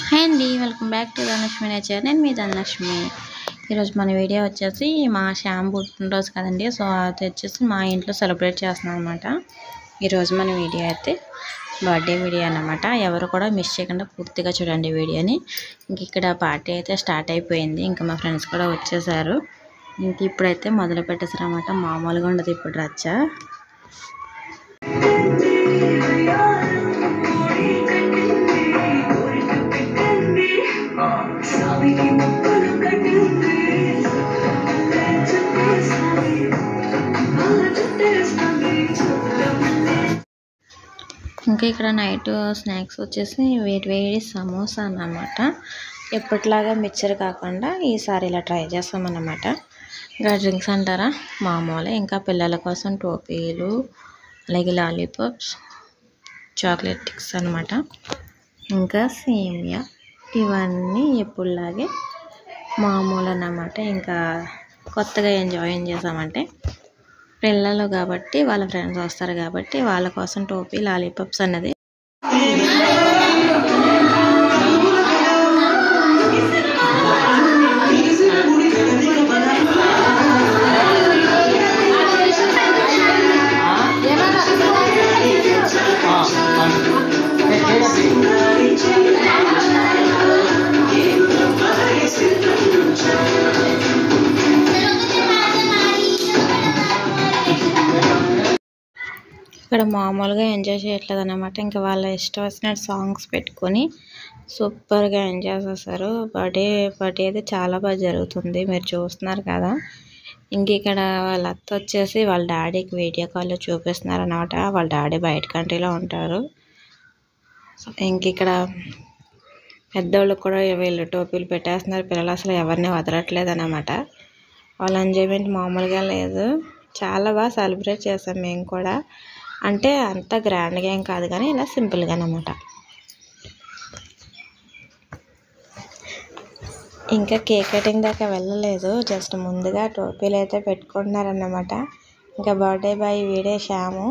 Hi అండి, welcome back to Dhanalakshmi nature. నేను మీ ధనలక్ష్మి. ఈరోజు మన వీడియో వచ్చేసి మా శ్యామ్ పుట్టినరోజు కదండి. సో అది వచ్చేసి మా ఇంట్లో సెలబ్రేట్ చేస్తున్నాం అనమాట. ఈరోజు మన వీడియో అయితే బర్త్డే వీడియో అన్నమాట. ఎవరు కూడా మిస్ చేయకుండా పూర్తిగా చూడండి వీడియోని. ఇంక ఇక్కడ పార్టీ అయితే స్టార్ట్ అయిపోయింది. ఇంకా మా ఫ్రెండ్స్ కూడా వచ్చేసారు. ఇంక ఇప్పుడైతే మొదలు పెట్టేసారు అనమాట. మామూలుగా ఉండదు ఇప్పుడు రచ్చ. ఇంకా ఇక్కడ నైట్ స్నాక్స్ వచ్చేసి వేడి సమోసా అన్నమాట. ఎప్పటిలాగా మిక్చర్ కాకుండా ఈసారి ఇలా ట్రై చేస్తామన్నమాట. ఇంకా డ్రింక్స్ అంటారా మామూలే. ఇంకా పిల్లల కోసం టోపీలు, అలాగే లాలీపాప్స్, చాక్లెట్ టిక్స్ అనమాట. ఇంకా సేమియా, ఇవన్నీ ఎప్పుడులాగే మామూలు అన్నమాట. ఇంకా కొత్తగా ఎంజాయ్ చేసామంటే పిల్లలు కాబట్టి వాళ్ళ ఫ్రెండ్స్ వస్తారు కాబట్టి వాళ్ళ కోసం టోపీ, లాలీపాప్స్ అన్నది. ఇక్కడ మామూలుగా ఎంజాయ్ చేయట్లేదు అన్నమాట. ఇంకా వాళ్ళ ఇష్టం వచ్చినట్టు సాంగ్స్ పెట్టుకొని సూపర్గా ఎంజాయ్ చేస్తారు. బర్త్డే అయితే చాలా బాగా జరుగుతుంది, మీరు చూస్తున్నారు కదా. ఇంక ఇక్కడ వాళ్ళ అత్త వచ్చేసి వాళ్ళ డాడీకి వీడియో కాల్లో చూపిస్తున్నారు అన్నమాట. వాళ్ళ డాడీ బయట కంట్రీలో ఉంటారు. ఇంక ఇక్కడ పెద్దోళ్ళకి కూడా వీళ్ళు టోపీలు పెట్టేస్తున్నారు. పిల్లలు అసలు ఎవరిని వదలట్లేదు అన్నమాట. వాళ్ళ ఎంజాయ్మెంట్ మామూలుగా లేదు. చాలా బాగా సెలబ్రేట్ చేసాం మేము కూడా. అంటే అంత గ్రాండ్గా ఏం కాదు కానీ ఇలా సింపుల్గా అన్నమాట. ఇంకా కేక్ కటింగ్ దాకా వెళ్ళలేదు, జస్ట్ ముందుగా టోపీలు అయితే పెట్టుకుంటున్నారన్నమాట. ఇంకా బర్త్డే బాయ్ వీడే శ్యాము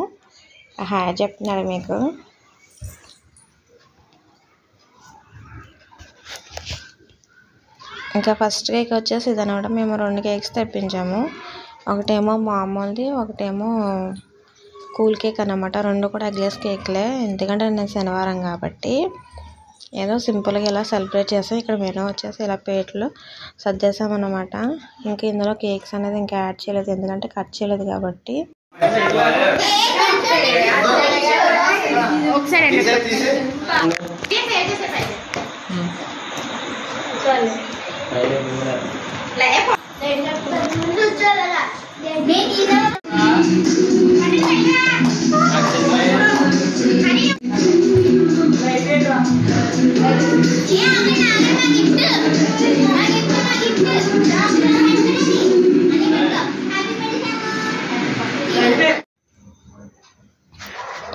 హాయ్ చెప్తున్నాడు మీకు. ఇంకా ఫస్ట్ కేక్ వచ్చేసి ఇదనమాట. మేము 2 కేక్స్ తెప్పించాము. ఒకటేమో మామూలుది, ఒకటేమో కూల్ కేక్ అన్నమాట. 2 కూడా ఎగ్లెస్ కేక్లే. ఎందుకంటే నేను శనివారం కాబట్టి ఏదో సింపుల్గా ఇలా సెలబ్రేట్ చేసాం. ఇక్కడ మెనూ వచ్చేసి ఇలా ప్లేట్లో సర్దేశామన్నమాట. ఇంకా ఇందులో కేక్స్ అనేది ఇంకా యాడ్ చేయలేదు, ఎందుకంటే కట్ చేయలేదు కాబట్టి.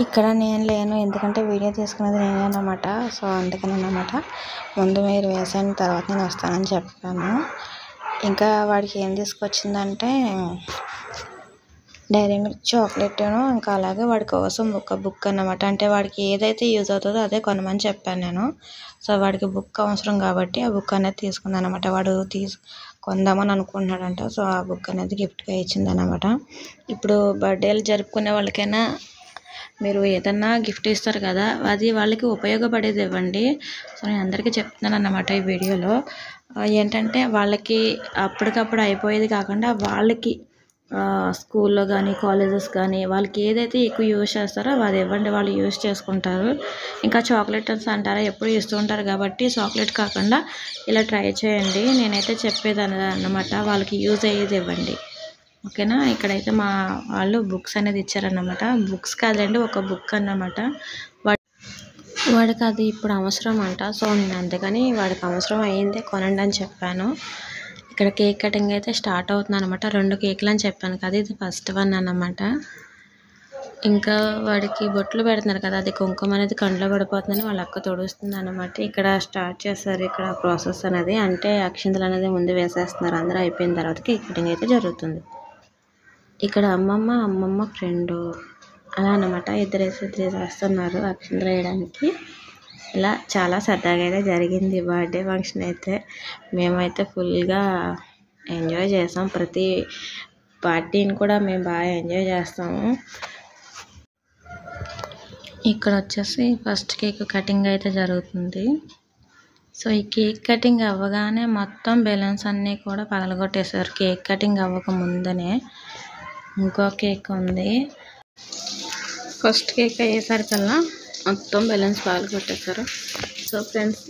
ఇక్కడ నేను లేను, ఎందుకంటే వీడియో తీసుకునేది నేనేనమాట. సో అందుకని అన్నమాట ముందు మీరు వేసాను, తర్వాత నేను వస్తానని చెప్పాను. ఇంకా వాడికి ఏం తీసుకొచ్చిందంటే డైరీ మిల్క్ చాక్లెట్ను, ఇంకా అలాగే వాడి కోసం ఒక బుక్ అన్నమాట. అంటే వాడికి ఏదైతే యూజ్ అవుతుందో అదే కొనమని చెప్పాను నేను. సో వాడికి బుక్ అవసరం కాబట్టి ఆ బుక్ అనేది తీసుకుంది అనమాట. వాడు కొందామని అనుకుంటున్నాడంట. సో ఆ బుక్ అనేది గిఫ్ట్గా ఇచ్చిందనమాట. ఇప్పుడు బర్త్డేలు జరుపుకునే వాళ్ళకైనా మీరు ఏదన్నా గిఫ్ట్ ఇస్తారు కదా, అది వాళ్ళకి ఉపయోగపడేది ఇవ్వండి. సో నేను అందరికీ చెప్తున్నాను అన్నమాట ఈ వీడియోలో. ఏంటంటే వాళ్ళకి అప్పటికప్పుడు అయిపోయేది కాకుండా వాళ్ళకి స్కూల్లో కానీ కాలేజెస్ కానీ వాళ్ళకి ఏదైతే ఎక్కువ యూజ్ చేస్తారో అది ఇవ్వండి, వాళ్ళు యూజ్ చేసుకుంటారు. ఇంకా చాక్లెట్స్ అంటారా ఎప్పుడు ఇస్తూ ఉంటారు కాబట్టి చాక్లెట్ కాకుండా ఇలా ట్రై చేయండి. నేనైతే చెప్పేది అన్నమాట, వాళ్ళకి యూజ్ అయ్యేది ఇవ్వండి, ఓకేనా. ఇక్కడైతే మా వాళ్ళు బుక్స్ అనేది ఇచ్చారన్నమాట. బుక్స్ కాదండి, ఒక బుక్ అన్నమాట. వాడికి అది ఇప్పుడు అవసరం అంట. సో నేను అందుకని వాడికి అవసరం అయ్యిందే కొనండి అని చెప్పాను. ఇక్కడ కేక్ కటింగ్ అయితే స్టార్ట్ అవుతుంది అనమాట. 2 కేకులు అని చెప్పాను కదా, ఇది ఫస్ట్ వన్ అన్నమాట. ఇంకా వాడికి బొట్లు పెడుతున్నారు కదా, అది కుంకుమ అనేది కంట్లో పడిపోతుందని వాళ్ళ అక్క తొడుస్తుంది అనమాట. ఇక్కడ స్టార్ట్ చేస్తారు ఇక్కడ ప్రాసెస్ అనేది. అంటే అక్షింతలు అనేది ముందు వేసేస్తున్నారు. అందరూ అయిపోయిన తర్వాత కేక్ కటింగ్ అయితే జరుగుతుంది. ఇక్కడ అమ్మమ్మ ఫ్రెండు అలా అన్నమాట. ఇద్దరు వేస్తున్నారు అక్షింతలు వేయడానికి. ఇలా చాలా సరదాగా అయితే జరిగింది బర్త్డే ఫంక్షన్ అయితే. మేమైతే ఫుల్గా ఎంజాయ్ చేసాం. ప్రతి పార్టీని కూడా మేము బాగా ఎంజాయ్ చేస్తాము. ఇక్కడ వచ్చేసి ఫస్ట్ కేక్ కటింగ్ అయితే జరుగుతుంది. సో ఈ కేక్ కటింగ్ అవ్వగానే మొత్తం బెలూన్స్ అన్నీ కూడా పగలగొట్టేశారు. కేక్ కటింగ్ అవ్వక ముందనే ఇంకో కేక్ ఉంది. ఫస్ట్ కేక్ అయ్యేసరికల్లా మొత్తం బెలూన్స్ పగలగొట్టేశారు. సో ఫ్రెండ్స్,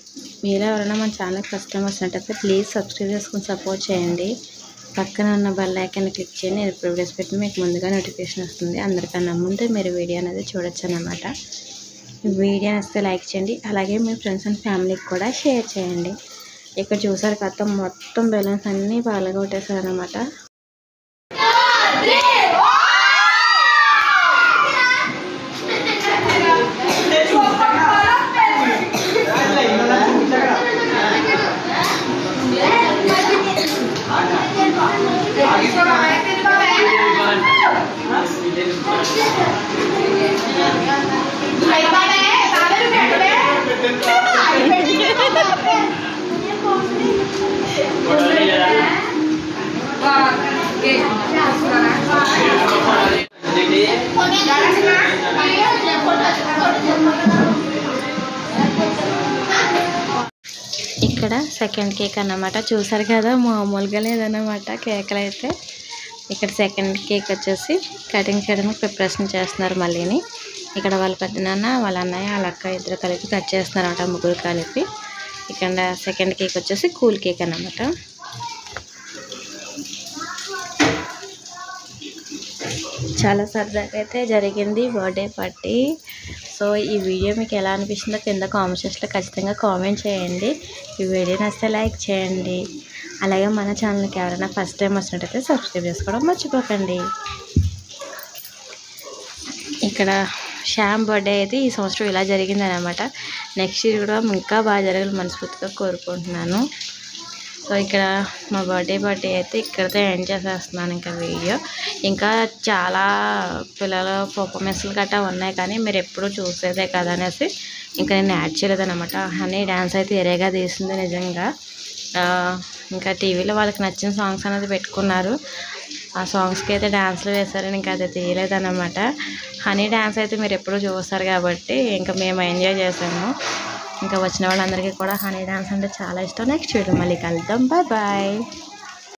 మీరు ఎవరైనా మన ఛానల్కి ఫస్ట్ టైం వచ్చినట్టయితే ప్లీజ్ సబ్స్క్రైబ్ చేసుకుని సపోర్ట్ చేయండి. పక్కన ఉన్న బెల్ ఐకాన్ని క్లిక్ చేయండి. నేను ఇప్పుడు వీడియోస్ పెట్టి మీకు ముందుగా నోటిఫికేషన్ వస్తుంది. అందరికన్నా ముందే మీరు వీడియో అనేది చూడొచ్చు అన్నమాట. వీడియో నచ్చితే లైక్ చేయండి. అలాగే మీ ఫ్రెండ్స్ అండ్ ఫ్యామిలీకి కూడా షేర్ చేయండి. ఇక్కడ చూసారు కదా, మొత్తం బెలూన్స్ అన్నీ పగలగొట్టేశారు అన్నమాట. ఇక్కడ సెకండ్ కేక్ అన్నమాట. చూసారు కదా, మామూలుగా లేదన్నమాట కేకులు అయితే. ఇక్కడ సెకండ్ కేక్ వచ్చేసి కటింగ్ చేయడానికి ప్రిపరేషన్ చేస్తున్నారు మళ్ళీని. ఇక్కడ వాళ్ళ పెద్దనాన్న, వాళ్ళ అన్నయ్య, వాళ్ళ అక్క ఇద్దరు కలిపి కట్ చేస్తున్నారు అన్నమాట, ముగ్గురు కలిపి. ఇక్కడ సెకండ్ కేక్ వచ్చేసి కూల్ కేక్ అన్నమాట. చాలా సరదాగా అయితే జరిగింది బర్త్డే పార్టీ. సో ఈ వీడియో మీకు ఎలా అనిపిస్తుందో కింద కామెంట్ సెక్షన్లో ఖచ్చితంగా కామెంట్ చేయండి. ఈ వీడియో నచ్చితే లైక్ చేయండి. అలాగే మన ఛానల్కి ఎవరైనా ఫస్ట్ టైం వచ్చినట్టయితే సబ్స్క్రైబ్ చేసుకోవడం మర్చిపోకండి. ఇక్కడ శ్యామ్ బర్త్డే అయితే ఈ సంవత్సరం ఇలా జరిగింది అన్నమాట. నెక్స్ట్ ఇయర్ కూడా ఇంకా బాగా జరగాలని మనస్ఫూర్తిగా కోరుకుంటున్నాను. సో ఇక్కడ మా బర్త్డే పార్టీ అయితే ఇక్కడితో ఎండ్ చేసేస్తున్నాను. ఇంకా వీడియో ఇంకా చాలా పిల్లల పర్ఫార్మెన్స్లు గట్టా ఉన్నాయి, కానీ మీరు ఎప్పుడూ చూసేదే కదా అనేసి ఇంకా నేను యాడ్ చేయలేదన్నమాట. హనీ డ్యాన్స్ అయితే ఎరేగా తీసింది నిజంగా. ఇంకా టీవీలో వాళ్ళకి నచ్చిన సాంగ్స్ అనేది పెట్టుకున్నారు. ఆ సాంగ్స్కి అయితే డ్యాన్స్లు వేశారని ఇంకా అది తీయలేదన్నమాట. హనీ డ్యాన్స్ అయితే మీరు ఎప్పుడూ చూస్తారు కాబట్టి ఇంకా మేము ఎంజాయ్ చేసాము. ఇంకా వచ్చిన వాళ్ళందరికీ కూడా హనీ డ్యాన్స్ అంటే చాలా ఇష్టం. నెక్స్ట్ వీడియో మళ్ళీ కలుద్దాం. Bye bye.